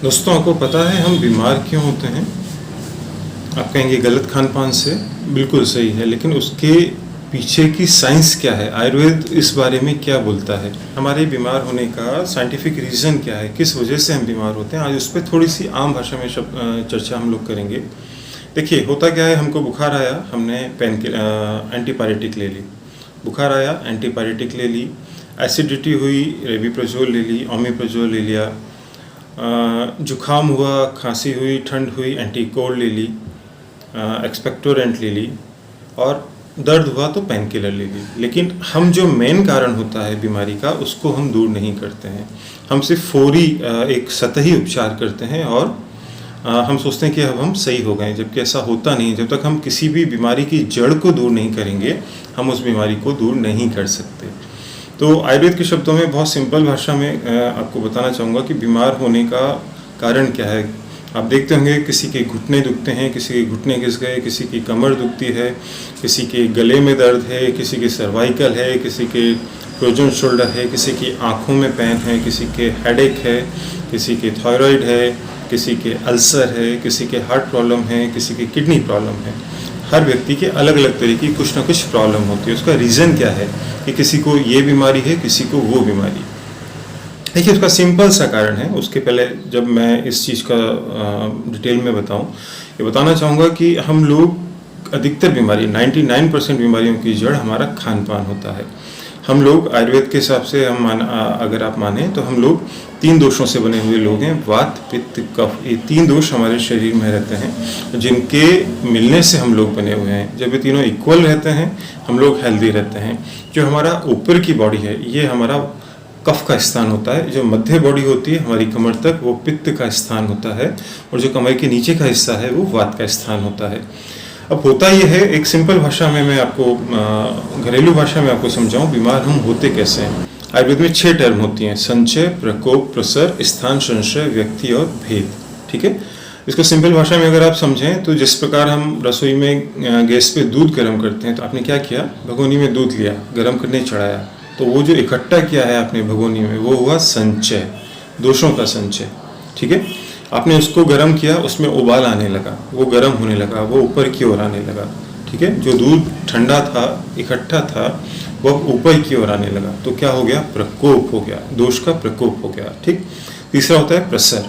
दोस्तों, आपको पता है हम बीमार क्यों होते हैं? आप कहेंगे गलत खान पान से। बिल्कुल सही है, लेकिन उसके पीछे की साइंस क्या है? आयुर्वेद इस बारे में क्या बोलता है? हमारे बीमार होने का साइंटिफिक रीज़न क्या है? किस वजह से हम बीमार होते हैं? आज उस पर थोड़ी सी आम भाषा में चर्चा हम लोग करेंगे। देखिए, होता क्या है, हमको बुखार आया, हमने एंटीपायरेटिक ले ली। बुखार आया, एंटीपायरेटिक ले ली। एसिडिटी हुई, रेबिप्रोजोल ले ली, ओमेप्रोजोल ले लिया। जुखाम हुआ, खांसी हुई, ठंड हुई, एंटी कोल्ड ले ली, एक्सपेक्टोरेंट ले ली, और दर्द हुआ तो पेन किलर ले ली। लेकिन हम जो मेन कारण होता है बीमारी का, उसको हम दूर नहीं करते हैं। हम सिर्फ फौरी एक सतही उपचार करते हैं और हम सोचते हैं कि अब हम सही हो गए, जबकि ऐसा होता नहीं। जब तक हम किसी भी बीमारी की जड़ को दूर नहीं करेंगे, हम उस बीमारी को दूर नहीं कर सकते। तो आयुर्वेद के शब्दों में बहुत सिंपल भाषा में आपको बताना चाहूँगा कि बीमार होने का कारण क्या है। आप देखते होंगे किसी के घुटने दुखते हैं, किसी के घुटने घिस गए, किसी की कमर दुखती है, किसी के गले में दर्द है, किसी के सर्वाइकल है, किसी के फ्रोजन शोल्डर है, किसी की आँखों में पेन है, किसी के हेडेक है, किसी के थायराइड है, किसी के अल्सर है, किसी के हार्ट प्रॉब्लम है, किसी की किडनी प्रॉब्लम है। हर व्यक्ति के अलग अलग तरीके की कुछ ना कुछ प्रॉब्लम होती है। उसका रीज़न क्या है कि किसी को ये बीमारी है, किसी को वो बीमारी। देखिए, उसका सिंपल सा कारण है। उसके पहले जब मैं इस चीज़ का डिटेल में बताऊं, ये बताना चाहूँगा कि हम लोग अधिकतर बीमारी 99% बीमारियों की जड़ हमारा खान पान होता है। हम लोग आयुर्वेद के हिसाब से अगर आप माने तो हम लोग 3 दोषों से बने हुए लोग हैं। वात, पित्त, कफ। ये 3 दोष हमारे शरीर में रहते हैं, जिनके मिलने से हम लोग बने हुए हैं। जब ये तीनों इक्वल रहते हैं, हम लोग हेल्दी रहते हैं। जो हमारा ऊपर की बॉडी है, ये हमारा कफ का स्थान होता है। जो मध्य बॉडी होती है हमारी कमर तक, वो पित्त का स्थान होता है, और जो कमर के नीचे का हिस्सा है वो वात का स्थान होता है। अब होता ये है, एक सिंपल भाषा में मैं आपको, घरेलू भाषा में आपको समझाऊं, बीमार हम होते कैसे हैं। आयुर्वेद में 6 टर्म होती हैं: संचय, प्रकोप, प्रसर, स्थान, संशय, व्यक्ति और भेद। ठीक है। इसको सिंपल भाषा में अगर आप समझें तो जिस प्रकार हम रसोई में गैस पे दूध गर्म करते हैं, तो आपने क्या किया, भगोनी में दूध लिया, गर्म करने चढ़ाया, तो वो जो इकट्ठा किया है आपने भगोनी में, वो हुआ संचय, दोषों का संचय। ठीक है। आपने उसको गर्म किया, उसमें उबाल आने लगा, वो गर्म होने लगा, वो ऊपर की ओर आने लगा। ठीक है। जो दूध ठंडा था, इकट्ठा था, वो ऊपर की ओर आने लगा, तो क्या हो गया, प्रकोप हो गया, दोष का प्रकोप हो गया। ठीक। तीसरा होता है प्रसर।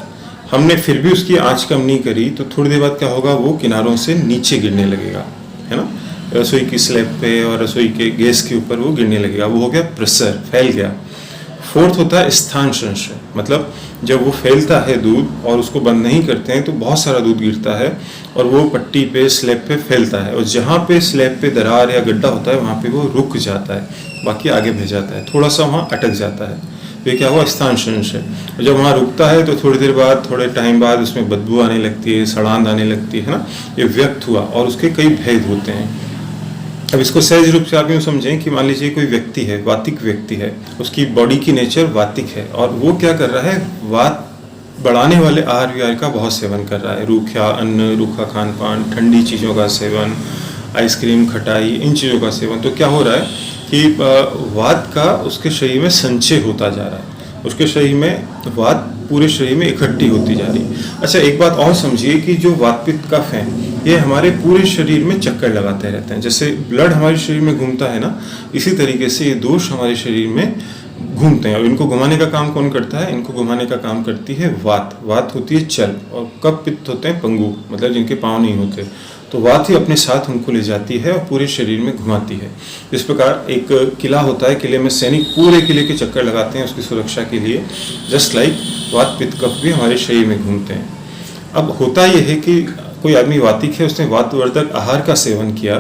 हमने फिर भी उसकी आंच कम नहीं करी, तो थोड़ी देर बाद क्या होगा, वो किनारों से नीचे गिरने लगेगा, है ना, रसोई की स्लैब पे और रसोई के गैस के ऊपर वो गिरने लगेगा, वो हो गया प्रसर, फैल गया। फोर्थ होता है स्थान संशय। मतलब जब वो फैलता है दूध और उसको बंद नहीं करते हैं, तो बहुत सारा दूध गिरता है और वो पट्टी पे, स्लैब पे फैलता है, और जहाँ पे स्लैब पे दरार या गड्ढा होता है वहाँ पे वो रुक जाता है, बाकी आगे बढ़ जाता है, थोड़ा सा वहाँ अटक जाता है। तो ये क्या हुआ, स्थान संशय। जब वहाँ रुकता है तो थोड़ी देर बाद, थोड़े टाइम बाद उसमें बदबू आने लगती है, सड़ांध आने लगती है ना, ये व्यक्त हुआ। और उसके कई भेद होते हैं। अब इसको सहज रूप से आप यूँ समझें कि मान लीजिए कोई व्यक्ति है, वातिक व्यक्ति है, उसकी बॉडी की नेचर वातिक है, और वो क्या कर रहा है, वात बढ़ाने वाले आहार विहार का बहुत सेवन कर रहा है। रूखा अन्न, रूखा खान पान, ठंडी चीज़ों का सेवन, आइसक्रीम, खटाई, इन चीज़ों का सेवन। तो क्या हो रहा है कि वात का उसके शरीर में संचय होता जा रहा है, उसके शरीर में वात पूरे शरीर में इकट्ठी होती जा रही है। अच्छा, एक बात और समझिए कि जो वात पित्त कफ है, ये हमारे पूरे शरीर में चक्कर लगाते रहते हैं। जैसे ब्लड हमारे शरीर में घूमता है ना, इसी तरीके से ये दोष हमारे शरीर में घूमते हैं। और इनको घुमाने का काम कौन करता है, इनको घुमाने का काम करती है वात। वात होती है चल, और कफ पित्त होते हैं पंगु, मतलब जिनके पाँव नहीं होते। तो वात ही अपने साथ उनको ले जाती है और पूरे शरीर में घुमाती है। इस प्रकार एक किला होता है, किले में सैनिक पूरे किले के चक्कर लगाते हैं उसकी सुरक्षा के लिए। जस्ट लाइक वात पित्त कफ भी हमारे शरीर में घूमते हैं। अब होता यह है कि कोई आदमी वातिक है, उसने वातवर्धक आहार का सेवन किया,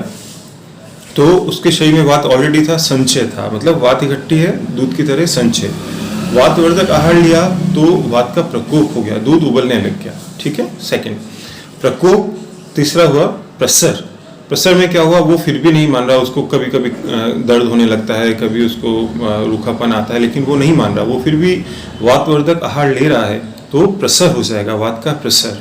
तो उसके शरीर में वात ऑलरेडी था, संचय था, मतलब वात इकट्ठी है, दूध की तरह संचय। वातवर्धक आहार लिया तो वात का प्रकोप हो गया, दूध उबलने लग गया। ठीक है। सेकंड प्रकोप। तीसरा हुआ प्रसर। प्रसर में क्या हुआ, वो फिर भी नहीं मान रहा, उसको कभी कभी दर्द होने लगता है, कभी उसको रूखापन आता है, लेकिन वो नहीं मान रहा, वो फिर भी वातवर्धक आहार ले रहा है, तो प्रसर हो जाएगा, वात का प्रसर।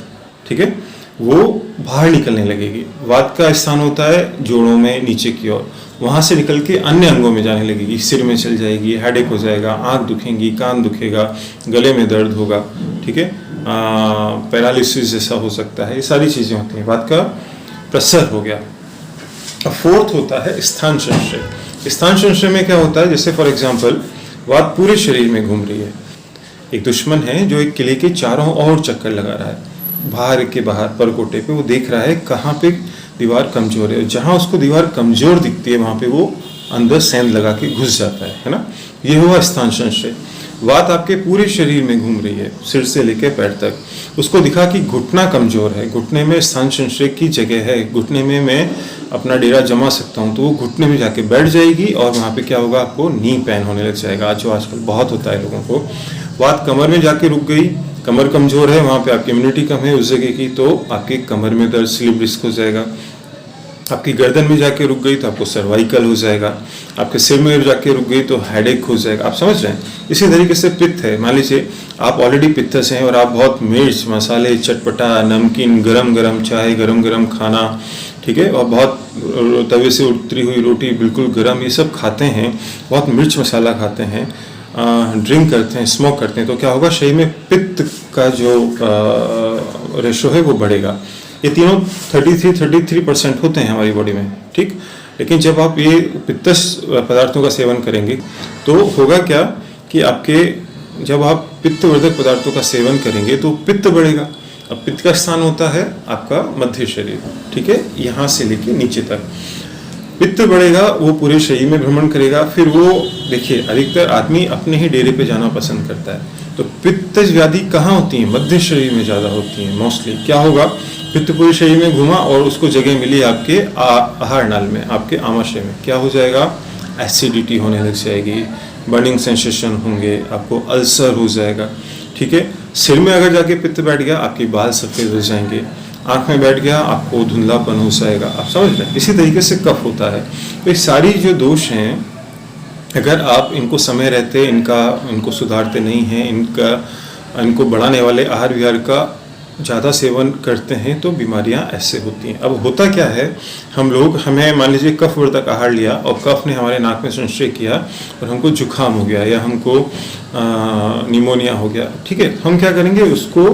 ठीक है। वो बाहर निकलने लगेगी। वात का स्थान होता है जोड़ों में नीचे की ओर, वहाँ से निकल के अन्य अंगों में जाने लगेगी, सिर में चल जाएगी, हेडेक हो जाएगा, आँख दुखेंगी, कान दुखेगा, गले में दर्द होगा। ठीक है। पैरालिसिस जैसा हो सकता है, ये सारी चीज़ें होती हैं। वात का प्रसर हो गया। अब फोर्थ होता है स्थान संशय। स्थान संशय में क्या होता है, जैसे फॉर एग्जांपल वात पूरे शरीर में घूम रही है। एक दुश्मन है जो एक किले के चारों ओर चक्कर लगा रहा है, बाहर के बाहर परकोटे पे वो देख रहा है कहाँ पे दीवार कमजोर है। जहाँ उसको दीवार कमजोर दिखती है वहाँ पे वो अंदर सेंध लगा के घुस जाता है ना। ये हुआ स्थान संशय। वात आपके पूरे शरीर में घूम रही है, सिर से लेकर पैर तक। उसको दिखा कि घुटना कमजोर है, घुटने में स्थान संशय की जगह है, घुटने में मैं अपना डेरा जमा सकता हूँ, तो वो घुटने में जाके बैठ जाएगी और वहाँ पे क्या होगा, आपको नी पेन होने लग जाएगा, जो आजकल बहुत होता है लोगों को। वात कमर में जाके रुक गई, कमर कमजोर है, वहाँ पे आपकी इम्यूनिटी कम है उस जगह की, तो आपके कमर में दर्द, स्लिप डिस्क हो जाएगा। आपकी गर्दन में जाके रुक गई तो आपको सर्वाइकल हो जाएगा। आपके सिर में जाके रुक गई तो हेडेक हो जाएगा। आप समझ रहे हैं। इसी तरीके से पित्त है, मान लीजिए आप ऑलरेडी पित्तस हैं और आप बहुत मिर्च मसाले, चटपटा, नमकीन, गरम गरम चाय, गरम गरम खाना, ठीक है, और बहुत तवे से उतरी हुई रोटी बिल्कुल गरम, ये सब खाते हैं, बहुत मिर्च मसाला खाते हैं, ड्रिंक करते हैं, स्मोक करते हैं, तो क्या होगा, शरीर में पित्त का जो रेशो है वो बढ़ेगा। ये तीनों 33% होते हैं हमारी बॉडी में, ठीक। लेकिन जब आप ये पित्तस पदार्थों का सेवन करेंगे तो होगा क्या कि आपके, जब आप पित्तवर्धक पदार्थों का सेवन करेंगे तो पित्त बढ़ेगा। अब पित्त का स्थान होता है आपका मध्य शरीर, ठीक है, यहाँ से लेके नीचे तक पित्त बढ़ेगा, वो पूरे शरीर में भ्रमण करेगा। फिर वो देखिए, अधिकतर आदमी अपने ही डेरे पे जाना पसंद करता है, तो पित्त व्याधि कहाँ होती है, मध्य शरीर में ज़्यादा होती है मोस्टली। क्या होगा, पित्त पूरे शरीर में घुमा और उसको जगह मिली आपके आहार नाल में, आपके आमाशय में, क्या हो जाएगा, एसिडिटी होने लग जाएगी, बर्निंग सेंसेशन होंगे, आपको अल्सर हो जाएगा, ठीक है। सिर में अगर जाके पित्त बैठ गया, आपके बाल सफ़ेद हो जाएंगे, आँख में बैठ गया, आपको धुंधलापन हो जाएगा। आप समझ रहे हैं। इसी तरीके से कफ होता है। तो ये सारी जो दोष हैं, अगर आप इनको समय रहते इनको सुधारते नहीं हैं, इनको बढ़ाने वाले आहार विहार का ज़्यादा सेवन करते हैं, तो बीमारियां ऐसे होती हैं। अब होता क्या है, हमें मान लीजिए कफवर्धक आहार लिया और कफ ने हमारे नाक में संचय किया और हमको जुकाम हो गया या हमको निमोनिया हो गया, ठीक है, हम क्या करेंगे, उसको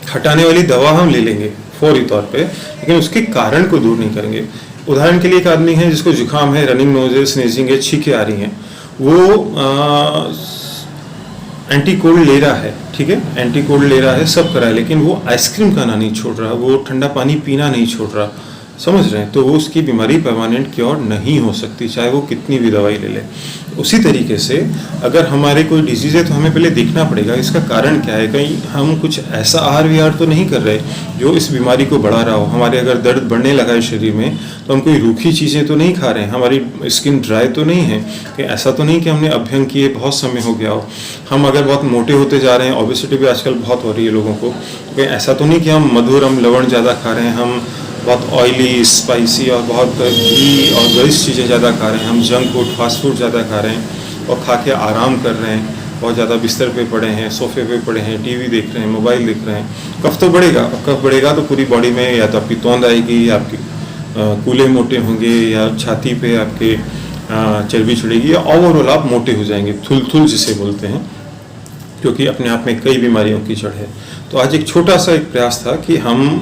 हटाने वाली दवा हम ले लेंगे फौरी तौर पे, लेकिन उसके कारण को दूर नहीं करेंगे। उदाहरण के लिए एक आदमी है जिसको जुकाम है, रनिंग नोज, स्नीजिंग है, छींकें आ रही हैं, वो एंटी कोल्ड ले रहा है, ठीक है, एंटी कोल्ड ले रहा है, सब करा है, लेकिन वो आइसक्रीम खाना नहीं छोड़ रहा, वो ठंडा पानी पीना नहीं छोड़ रहा, समझ रहे हैं, तो वो उसकी बीमारी परमानेंट क्योर नहीं हो सकती, चाहे वो कितनी भी दवाई ले ले। उसी तरीके से अगर हमारे कोई डिजीज़ है तो हमें पहले देखना पड़ेगा इसका कारण क्या है। कहीं हम कुछ ऐसा आहार विहार तो नहीं कर रहे जो इस बीमारी को बढ़ा रहा हो। हमारे अगर दर्द बढ़ने लगा है शरीर में तो हम कोई रूखी चीज़ें तो नहीं खा रहे हैं, हमारी स्किन ड्राई तो नहीं है, कि ऐसा तो नहीं कि हमने अभ्यंग किए बहुत समय हो गया हो, हम अगर बहुत मोटे होते जा रहे हैं, ओबेसिटी भी आजकल बहुत हो रही है लोगों को, तो कहीं ऐसा तो नहीं कि हम मधुर, हम लवण ज़्यादा खा रहे हैं, हम बहुत ऑयली, स्पाइसी और बहुत घी और गरिष्ठ चीज़ें ज़्यादा खा रहे हैं, हम जंक फूड, फास्ट फूड ज़्यादा खा रहे हैं और खा के आराम कर रहे हैं, बहुत ज़्यादा बिस्तर पे पड़े हैं, सोफे पे पड़े हैं, टीवी देख रहे हैं, मोबाइल देख रहे हैं, कफ तो बढ़ेगा। अब कफ बढ़ेगा तो पूरी बॉडी में या तो आपकी तौंद आएगी, या आपके कूल्हे मोटे होंगे, या छाती पे आपके चर्बी चढ़ेगी, या ओवरऑल आप मोटे हो जाएंगे, थुल जिसे बोलते हैं, क्योंकि अपने आप में कई बीमारियों की जड़ है। तो आज एक छोटा सा एक प्रयास था कि हम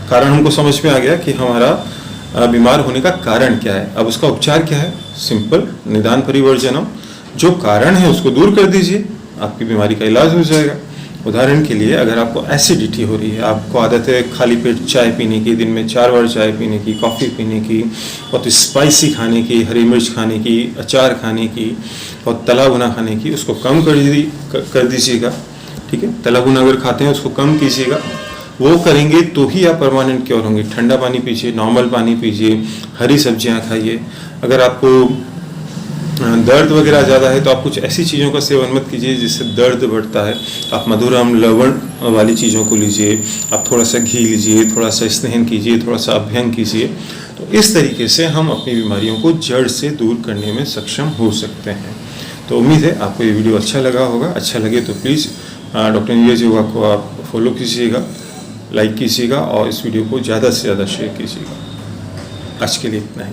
कारण हमको समझ में आ गया कि हमारा बीमार होने का कारण क्या है। अब उसका उपचार क्या है, सिंपल, निदान परिवर्जनम। जो कारण है उसको दूर कर दीजिए, आपकी बीमारी का इलाज हो जाएगा। उदाहरण के लिए अगर आपको एसिडिटी हो रही है, आपको आदत है खाली पेट चाय पीने की, दिन में 4 बार चाय पीने की, कॉफ़ी पीने की, बहुत स्पाइसी खाने की, हरी मिर्च खाने की, अचार खाने की, और तला भुना खाने की, उसको कम कर दीजिएगा, ठीक है। तला भुना अगर खाते हैं उसको कम कीजिएगा, वो करेंगे तो ही आप परमानेंट क्योर होंगे। ठंडा पानी पीजिए, नॉर्मल पानी पीजिए, हरी सब्जियां खाइए। अगर आपको दर्द वगैरह ज़्यादा है तो आप कुछ ऐसी चीज़ों का सेवन मत कीजिए जिससे दर्द बढ़ता है। आप मधुरम लवण वाली चीज़ों को लीजिए, आप थोड़ा सा घी लीजिए, थोड़ा सा स्नेहन कीजिए, थोड़ा सा अभ्यंग कीजिए। तो इस तरीके से हम अपनी बीमारियों को जड़ से दूर करने में सक्षम हो सकते हैं। तो उम्मीद है आपको ये वीडियो अच्छा लगा होगा। अच्छा लगे तो प्लीज़ डॉक्टर नीरज योगा को आप फॉलो कीजिएगा, लाइक कीजिएगा और इस वीडियो को ज़्यादा से ज़्यादा शेयर कीजिएगा। आज के लिए इतना ही।